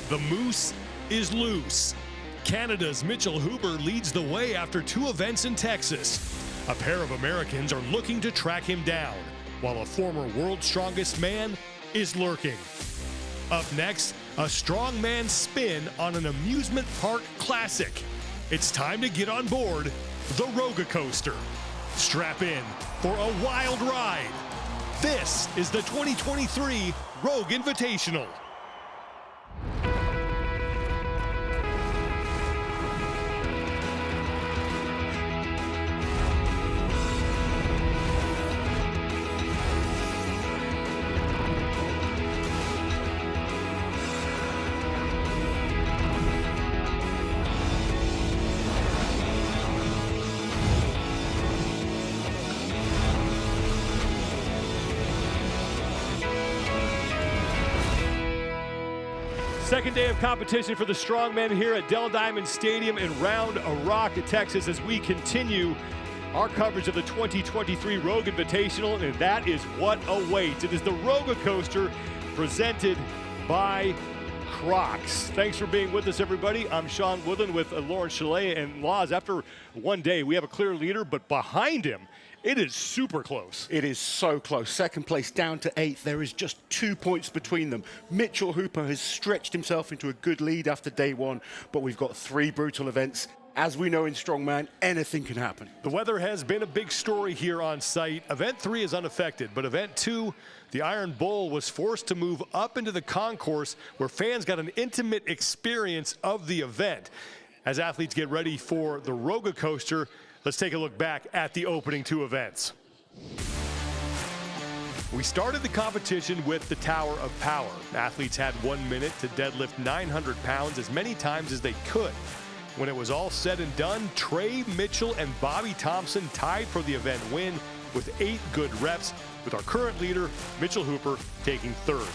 The Moose is loose. Canada's Mitchell Hooper leads the way after 2 events in Texas. A pair of Americans are looking to track him down, while a former world's strongest man is lurking. Up next, a strongman spin on an amusement park classic. It's time to get on board the Roga Coaster. Strap in for a wild ride. This is the 2023 Rogue Invitational. Second day of competition for the Strongmen here at Dell Diamond Stadium in Round Rock, Texas, as we continue our coverage of the 2023 Rogue Invitational, and that is what awaits. It is the Roga Coaster presented by Crocs. Thanks for being with us, everybody. I'm Sean Woodland with Lauren Chalet, and Laz, after one day, we have a clear leader, but behind him, it is super close. It is so close. Second place down to 8th. There is just 2 points between them. Mitchell Hooper has stretched himself into a good lead after day 1, but we've got 3 brutal events. As we know in Strongman, anything can happen. The weather has been a big story here on site. Event 3 is unaffected, but Event 2, the Iron Bull, was forced to move up into the concourse where fans got an intimate experience of the event. As athletes get ready for the Roga Coaster, let's take a look back at the opening 2 events. We started the competition with the Tower of Power. Athletes had 1 minute to deadlift 900 pounds as many times as they could. When it was all said and done, Trey Mitchell and Bobby Thompson tied for the event win with 8 good reps, with our current leader, Mitchell Hooper, taking 3rd.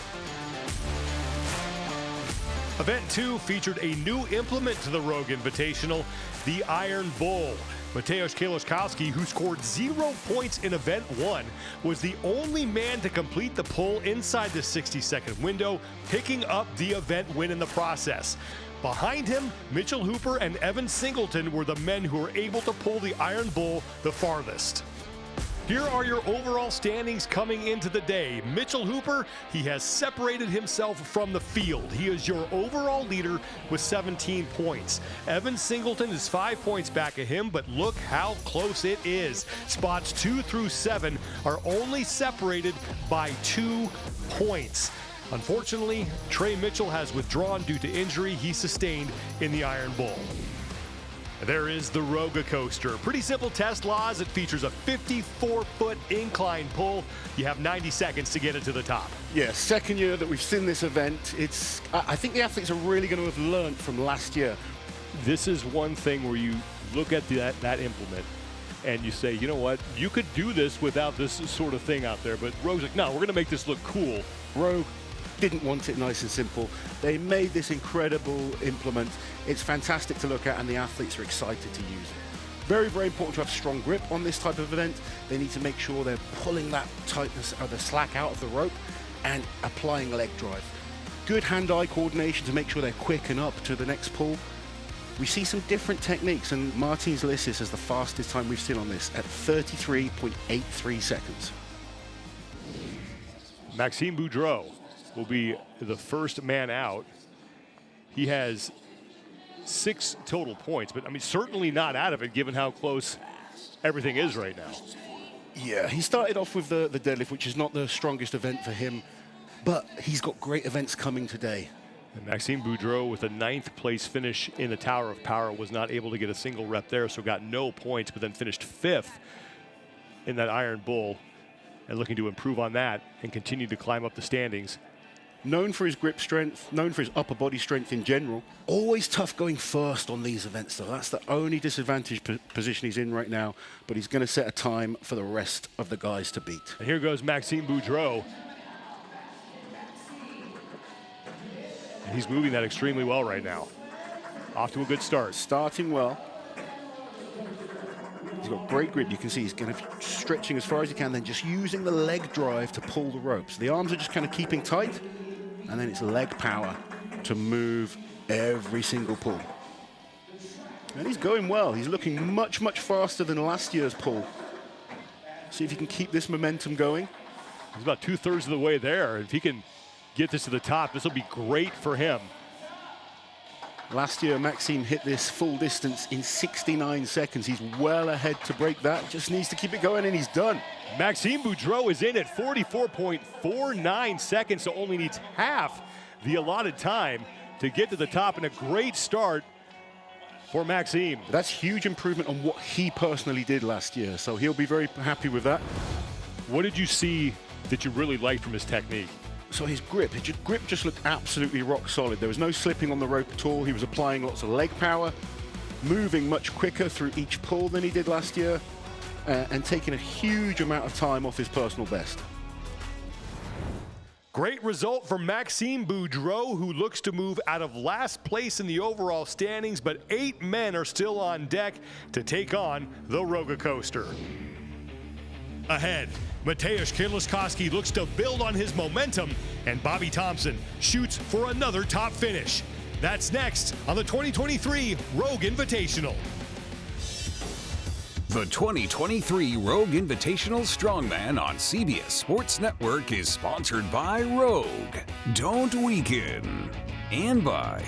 Event 2 featured a new implement to the Rogue Invitational, the Iron Bull. Mateusz Kaloszkowski, who scored 0 points in Event 1, was the only man to complete the pull inside the 60-second window, picking up the event win in the process. Behind him, Mitchell Hooper and Evan Singleton were the men who were able to pull the Iron Bull the farthest. Here are your overall standings coming into the day. Mitchell Hooper, he has separated himself from the field. He is your overall leader with 17 points. Evan Singleton is 5 points back of him, but look how close it is. Spots 2 through 7 are only separated by 2 points. Unfortunately, Trey Mitchell has withdrawn due to injury he sustained in the Iron Bull. There is the Roga Coaster. Pretty simple test, Laws. It features a 54-foot incline pull. You have 90 seconds to get it to the top. Yeah, second year that we've seen this event. I think the athletes are really going to have learned from last year. This is one thing where you look at that implement and you say, you know what, you could do this without this sort of thing out there, but Rogue's like, no, we're going to make this look cool. Rogue didn't want it nice and simple. They made this incredible implement. It's fantastic to look at, and the athletes are excited to use it. Very, very important to have strong grip on this type of event. They need to make sure they're pulling that tightness or the slack out of the rope and applying leg drive. Good hand-eye coordination to make sure they're quick and up to the next pull. We see some different techniques, and Martins Lissis has the fastest time we've seen on this at 33.83 seconds. Maxime Boudreau will be the first man out. He has 6 total points, but I mean, certainly not out of it given how close everything is right now. Yeah, he started off with the deadlift, which is not the strongest event for him, but he's got great events coming today. And Maxime Boudreau, with a 9th place finish in the Tower of Power, was not able to get a single rep there, so got no points, but then finished 5th in that Iron Bull, and looking to improve on that and continue to climb up the standings. Known for his grip strength, known for his upper body strength in general. Always tough going first on these events, though. That's the only disadvantaged position he's in right now, but he's going to set a time for the rest of the guys to beat. And here goes Maxime Boudreau. And he's moving that extremely well right now. Off to a good start. Starting well. He's got great grip. You can see he's kind of stretching as far as he can, then just using the leg drive to pull the ropes. The arms are just kind of keeping tight, and then it's leg power to move every single pull. And he's going well. He's looking much, much faster than last year's pull. See if he can keep this momentum going. He's about 2/3 of the way there. If he can get this to the top, this will be great for him. Last year, Maxime hit this full distance in 69 seconds. He's well ahead to break that. Just needs to keep it going, and he's done. Maxime Boudreau is in at 44.49 seconds, so only needs half the allotted time to get to the top, and a great start for Maxime. That's huge improvement on what he personally did last year, so he'll be very happy with that. What did you see that you really liked from his technique? So his grip just looked absolutely rock solid. There was no slipping on the rope at all. He was applying lots of leg power, moving much quicker through each pull than he did last year, and taking a huge amount of time off his personal best. Great result for Maxime Boudreau, who looks to move out of last place in the overall standings, but 8 men are still on deck to take on the Roga coaster. Ahead, Mateusz Kieliszkowski looks to build on his momentum, and Bobby Thompson shoots for another top finish. That's next on the 2023 Rogue Invitational. The 2023 Rogue Invitational Strongman on CBS Sports Network is sponsored by Rogue. Don't weaken. And by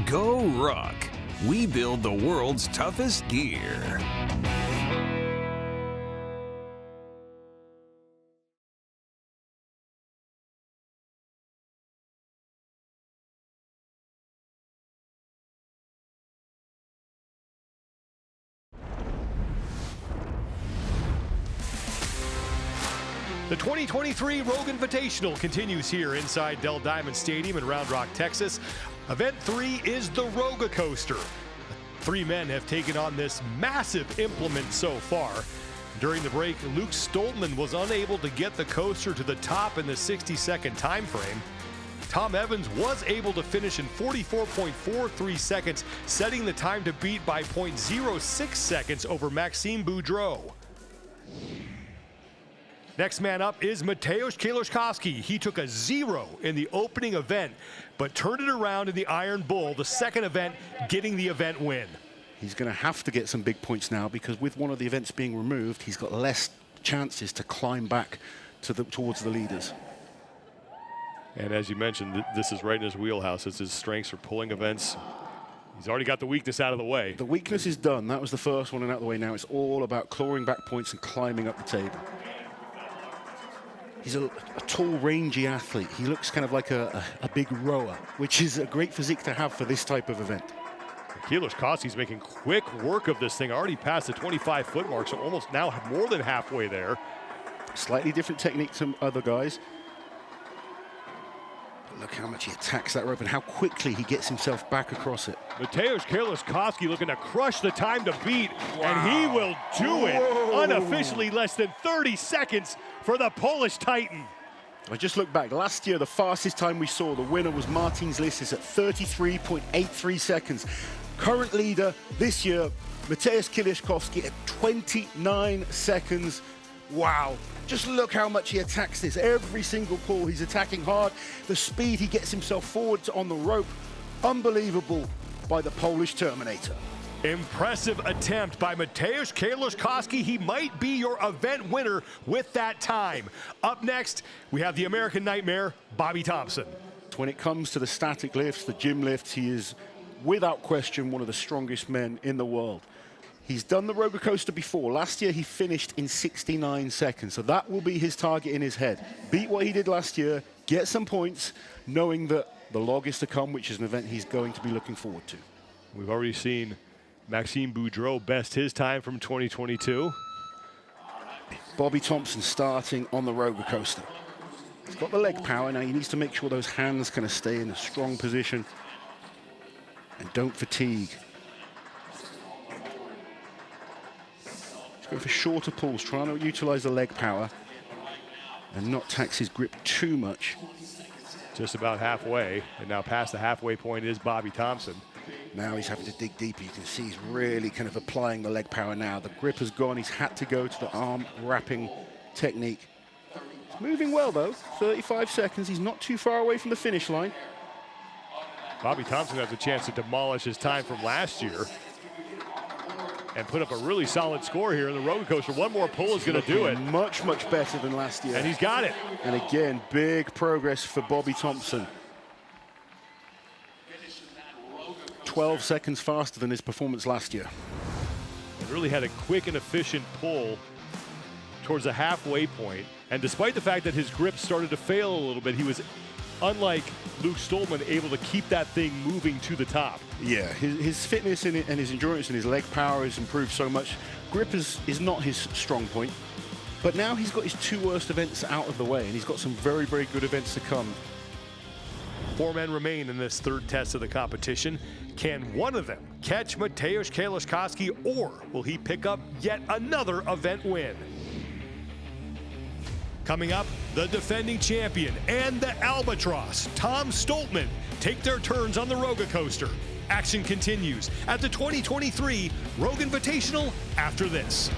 Go Rock. We build the world's toughest gear. The 2023 Rogue Invitational continues here inside Dell Diamond Stadium in Round Rock, Texas. Event 3 is the Roga coaster. 3 men have taken on this massive implement so far. During the break, Luke Stoltman was unable to get the coaster to the top in the 60-second time frame. Tom Evans was able to finish in 44.43 seconds, setting the time to beat by 0.06 seconds over Maxime Boudreau. Next man up is Mateusz Kieliszkowski. He took a 0 in the opening event, but turned it around in the Iron Bull, the second event, getting the event win. He's going to have to get some big points now, because with one of the events being removed, he's got less chances to climb back towards the leaders. And as you mentioned, this is right in his wheelhouse. It's his strengths are pulling events. He's already got the weakness out of the way. The weakness is done. That was the first one and out of the way. Now it's all about clawing back points and climbing up the table. He's a tall, rangy athlete. He looks kind of like a big rower, which is a great physique to have for this type of event. Kieliszkowski's making quick work of this thing. Already past the 25-foot mark, so almost now more than halfway there. Slightly different technique to other guys. But look how much he attacks that rope and how quickly he gets himself back across it. Mateusz Kieliszkowski looking to crush the time to beat, and he will do it. Unofficially less than 30 seconds for the Polish Titan. I just looked back. Last year, the fastest time we saw, the winner was Martin Zlissis at 33.83 seconds. Current leader this year, Mateusz Kieliszkowski at 29 seconds. Wow. Just look how much he attacks this. Every single pull, he's attacking hard. The speed he gets himself forward on the rope, unbelievable by the Polish Terminator. Impressive attempt by Mateusz Kieliszkowski. He might be your event winner with that time. Up next, we have the American Nightmare, Bobby Thompson. When it comes to the static lifts, the gym lifts, he is without question one of the strongest men in the world. He's done the roller coaster before. Last year he finished in 69 seconds, so that will be his target in his head. Beat what he did last year, get some points, knowing that the log is to come, which is an event he's going to be looking forward to. We've already seen Maxime Boudreau best his time from 2022. Bobby Thompson starting on the roller coaster. He's got the leg power. Now he needs to make sure those hands kind of stay in a strong position and don't fatigue. He's going for shorter pulls, trying to utilize the leg power and not tax his grip too much. Just about halfway, and now past the halfway point is Bobby Thompson. Now he's having to dig deeper. You can see he's really kind of applying the leg power now. The grip has gone. He's had to go to the arm wrapping technique. He's moving well, though. 35 seconds. He's not too far away from the finish line. Bobby Thompson has a chance to demolish his time from last year and put up a really solid score here in the roller coaster. One more pull is going to do it. Much, much better than last year. And he's got it. And again, big progress for Bobby Thompson. 12 seconds faster than his performance last year. He really had a quick and efficient pull towards the halfway point. And despite the fact that his grip started to fail a little bit, he was, unlike Luke Stolman, able to keep that thing moving to the top. Yeah, his fitness and his endurance and his leg power has improved so much. Grip is not his strong point, but now he's got his 2 worst events out of the way, and he's got some very, very good events to come. 4 men remain in this 3rd test of the competition. Can one of them catch Mateusz Kieliszkowski, or will he pick up yet another event win? Coming up, the defending champion and the Albatross, Tom Stoltman, take their turns on the Roga coaster. Action continues at the 2023 Rogue Invitational after this.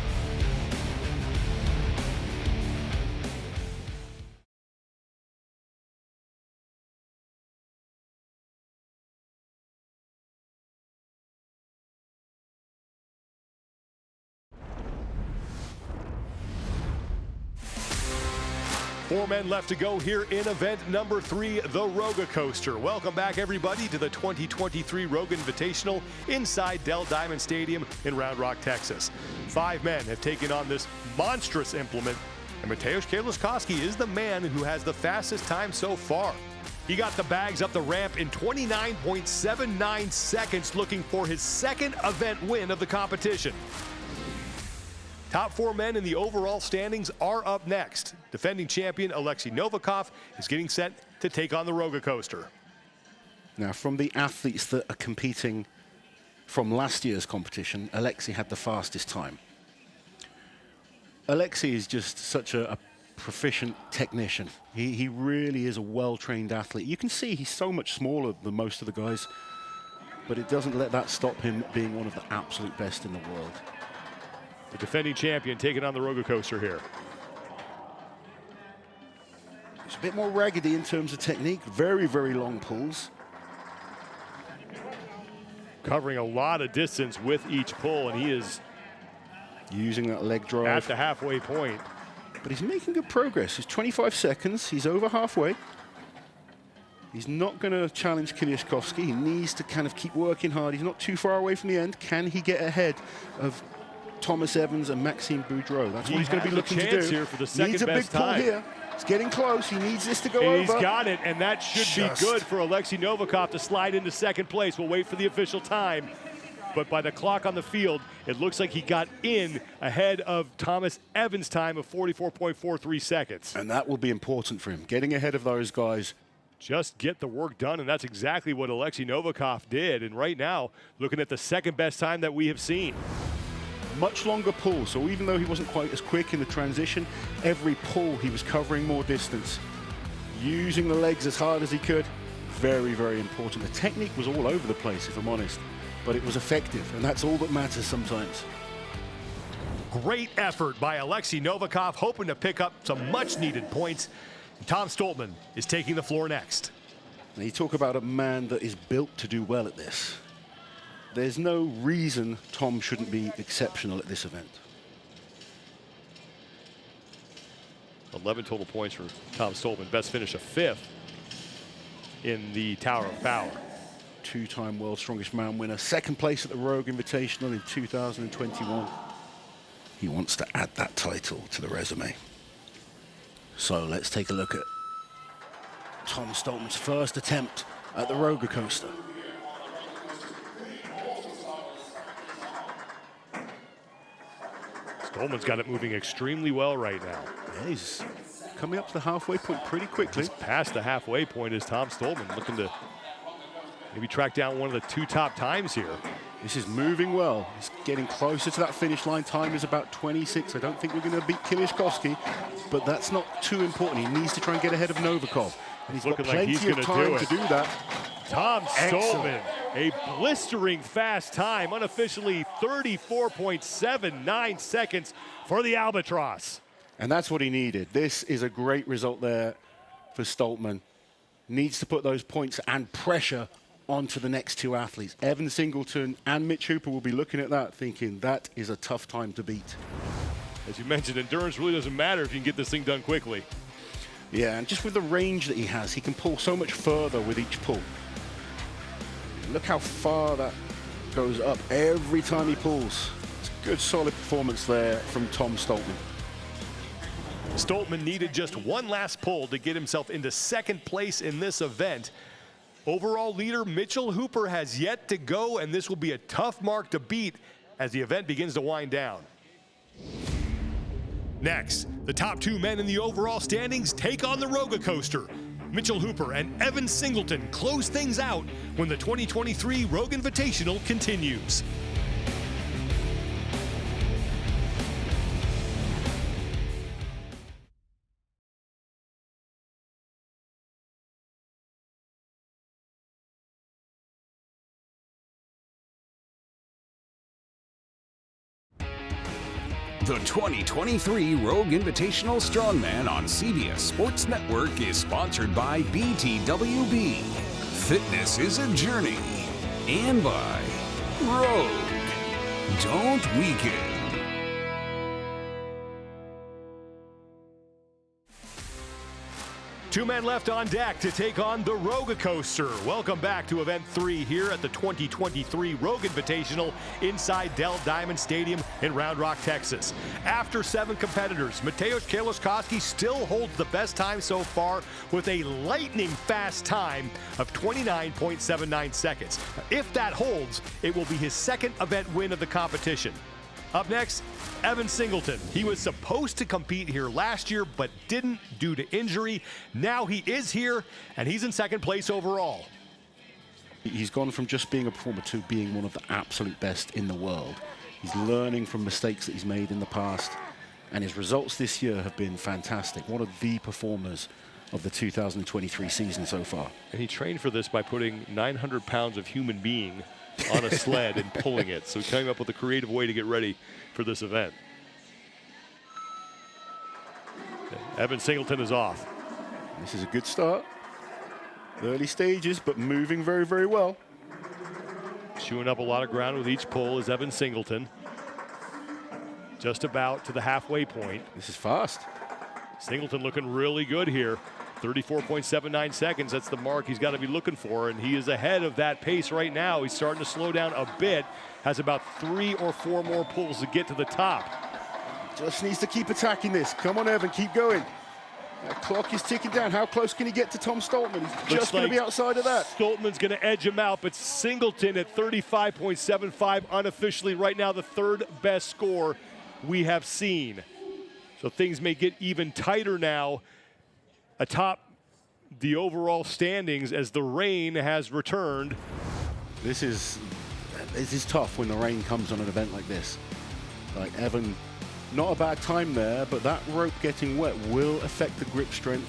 Four men left to go here in event number 3, the Roga Coaster. Welcome back, everybody, to the 2023 Rogue Invitational inside Dell Diamond Stadium in Round Rock, Texas. 5 men have taken on this monstrous implement, and Mateusz Kieliszkowski is the man who has the fastest time so far. He got the bags up the ramp in 29.79 seconds, looking for his 2nd event win of the competition. Top 4 men in the overall standings are up next. Defending champion Alexei Novikov is getting set to take on the Roga coaster. Now, from the athletes that are competing from last year's competition, Alexei had the fastest time. Alexei is just such a proficient technician. He really is a well-trained athlete. You can see he's so much smaller than most of the guys, but it doesn't let that stop him being one of the absolute best in the world. The defending champion taking on the Roga coaster here. It's a bit more raggedy in terms of technique. Very, very long pulls. Covering a lot of distance with each pull, and he is using that leg drive at the halfway point. But he's making good progress. It's 25 seconds. He's over halfway. He's not going to challenge Kieliszkowski. He needs to kind of keep working hard. He's not too far away from the end. Can he get ahead of Thomas Evans and Maxime Boudreau? That's what he's going to be looking to do. Here for the second needs a big pull time here. It's getting close. He needs this to go over. He's got it, and that should be good for Alexei Novikov to slide into 2nd place. We'll wait for the official time. But by the clock on the field, it looks like he got in ahead of Thomas Evans' time of 44.43 seconds. And that will be important for him, getting ahead of those guys. Just get the work done, and that's exactly what Alexei Novikov did. And right now, looking at the 2nd best time that we have seen. Much longer pull, so even though he wasn't quite as quick in the transition, every pull he was covering more distance. Using the legs as hard as he could, very, very important. The technique was all over the place, if I'm honest, but it was effective, and that's all that matters sometimes. Great effort by Alexei Novikov, hoping to pick up some much-needed points. Tom Stoltman is taking the floor next. Now, you talk about a man that is built to do well at this. There's no reason Tom shouldn't be exceptional at this event. 11 total points for Tom Stoltman. Best finish of 5th in the Tower of Power. 2-time World's Strongest Man winner. 2nd place at the Rogue Invitational in 2021. He wants to add that title to the resume. So let's take a look at Tom Stoltman's first attempt at the Roga coaster. Stolman's got it moving extremely well right now. Yeah, he's coming up to the halfway point pretty quickly. Just past the halfway point is Tom Stoltman, looking to maybe track down one of the 2 top times here. This is moving well. He's getting closer to that finish line. Time is about 26. I don't think we're going to beat Kieliszkowski, but that's not too important. He needs to try and get ahead of Novikov. And he's looking got plenty like he's of time to do that. Tom Stolman, Excellent. a blistering fast time, unofficially 34.79 seconds for the Albatross. And that's what he needed. This is a great result there for Stoltman. Needs to put those points and pressure on to the next two athletes. Evan Singleton and Mitch Hooper will be looking at that thinking that is a tough time to beat. As you mentioned, endurance really doesn't matter if you can get this thing done quickly. Yeah, and just with the range that he has, he can pull so much further with each pull. Look how far that goes up every time he pulls. It's a good, solid performance there from Tom Stoltman. Stoltman needed just one last pull to get himself into second place in this event. Overall leader Mitchell Hooper has yet to go, and this will be a tough mark to beat as the event begins to wind down. Next, the top two men in the overall standings take on the Roga coaster. Mitchell Hooper and Evan Singleton close things out when the 2023 Rogue Invitational continues. The 2023 Rogue Invitational Strongman on CBS Sports Network is sponsored by BTWB. Fitness is a journey. And by Rogue. Don't weaken. Two men left on deck to take on the Roga coaster. Welcome back to Event 3 here at the 2023 Rogue Invitational inside Dell Diamond Stadium in Round Rock, Texas. After 7 competitors, Mateusz Kieliszkowski still holds the best time so far with a lightning fast time of 29.79 seconds. If that holds, it will be his second event win of the competition. Up next, Evan Singleton. He was supposed to compete here last year, but didn't due to injury. Now he is here, and he's in second place overall. He's gone from just being a performer to being one of the absolute best in the world. He's learning from mistakes that he's made in the past, and his results this year have been fantastic. One of the performers of the 2023 season so far. And he trained for this by putting 900 pounds of human being on a sled and pulling it. So he came up with a creative way to get ready for this event. Evan Singleton is off. This is a good start. Early stages, but moving very, very well. Chewing up a lot of ground with each pull is Evan Singleton. Just about to the halfway point. This is fast. Singleton looking really good here. 34.79 seconds, that's the mark he's got to be looking for, and he is ahead of that pace right now. He's starting to slow down a bit, has about 3 or 4 more pulls to get to the top. Just needs to keep attacking this. Come on, Evan, keep going. That clock is ticking down. How close can he get to Tom Stoltman? He's just going to be outside of that. Stoltman's going to edge him out, but Singleton at 35.75 unofficially right now, the third best score we have seen. So things may get even tighter now atop the overall standings as the rain has returned. This is tough when the rain comes on an event like this. Like Evan, not a bad time there, but that rope getting wet will affect the grip strength.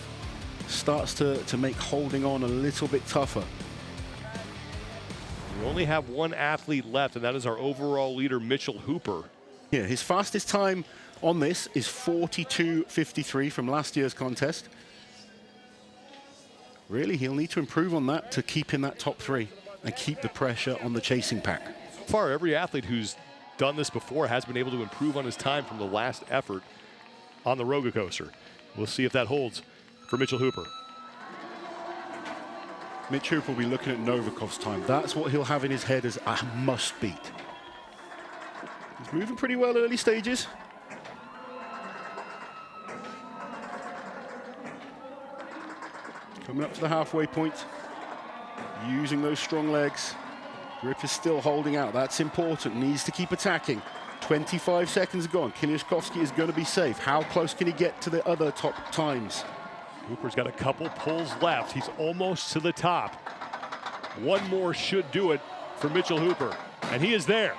Starts to make holding on a little bit tougher. We only have one athlete left, and that is our overall leader, Mitchell Hooper. Yeah, his fastest time on this is 42.53 from last year's contest. Really, he'll need to improve on that to keep in that top 3 and keep the pressure on the chasing pack. So far, every athlete who's done this before has been able to improve on his time from the last effort on the Roga coaster. We'll see if that holds for Mitchell Hooper. Mitch Hooper will be looking at Novikov's time. That's what he'll have in his head as a must beat. He's moving pretty well early stages. Coming up to the halfway point, using those strong legs. Grip is still holding out. That's important. Needs to keep attacking. 25 seconds gone. Kieliszkowski is going to be safe. How close can he get to the other top times? Hooper's got a couple pulls left. He's almost to the top. One more should do it for Mitchell Hooper, and he is there.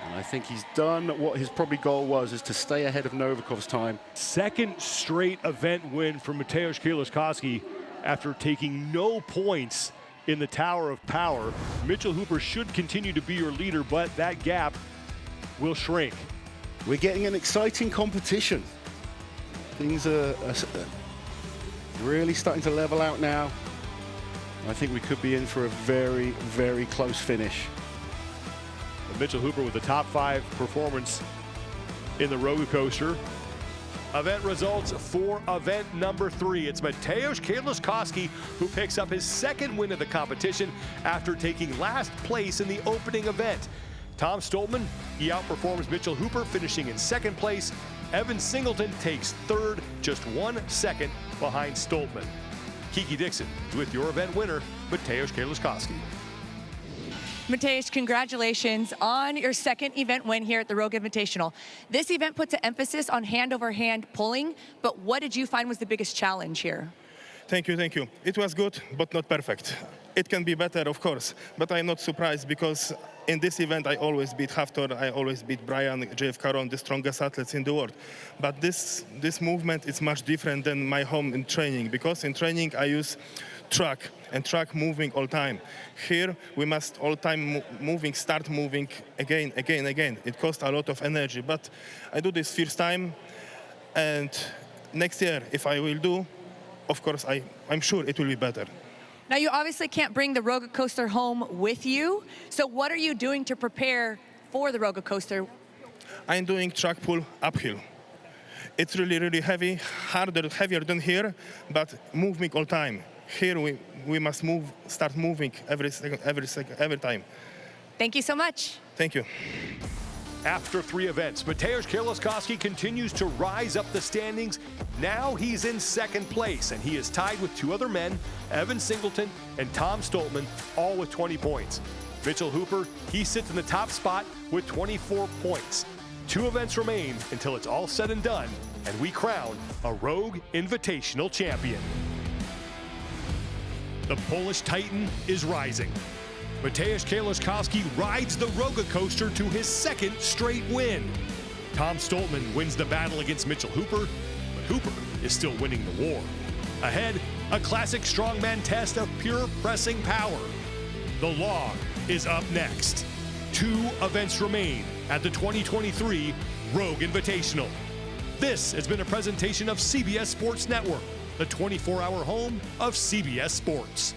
And I think he's done what his probably goal was, is to stay ahead of Novikov's time. Second straight event win for Mateusz Kieliszkowski after taking no points in the Tower of Power. Mitchell Hooper should continue to be your leader, but that gap will shrink. We're getting an exciting competition. Things are really starting to level out now. I think we could be in for a very, very close finish. Mitchell Hooper with the top 5 performance in the Roga coaster. Event results for event number 3. It's Mateusz Kaliszkowski who picks up his second win of the competition after taking last place in the opening event. Tom Stoltman, he outperforms Mitchell Hooper, finishing in second place. Evan Singleton takes third, just 1 second behind Stoltman. Kiki Dixon with your event winner, Mateusz Kaliszkowski. Mateusz, congratulations on your second event win here at the Rogue Invitational. This event puts an emphasis on hand-over-hand pulling, but what did you find was the biggest challenge here? Thank you, thank you. It was good, but not perfect. It can be better, of course, but I'm not surprised because in this event I always beat Haftor, I always beat Brian, JF Caron, the strongest athletes in the world. But this movement is much different than my home in training, because in training I use track, and track moving all time. Here we must all time start moving again. It costs a lot of energy, but I do this first time, and next year if I will do, of course I'm sure it will be better. Now you obviously can't bring the Roga coaster home with you, so what are you doing to prepare for the Roga coaster? I'm doing track pull uphill. It's really, really heavy, heavier than here, but moving all time. Here we must start moving every time. Thank you so much. Thank you. After 3 events, Mateusz Kaliszkowski continues to rise up the standings. Now he's in second place, and he is tied with 2 other men, Evan Singleton and Tom Stoltman, all with 20 points. Mitchell Hooper, he sits in the top spot with 24 points. 2 events remain until it's all said and done, and we crown a Rogue Invitational Champion. The Polish Titan is rising. Mateusz Kaliszkowski rides the Roga coaster to his second straight win. Tom Stoltman wins the battle against Mitchell Hooper, but Hooper is still winning the war. Ahead, a classic strongman test of pure pressing power. The log is up next. 2 events remain at the 2023 Rogue Invitational. This has been a presentation of CBS Sports Network, the 24-hour home of CBS Sports.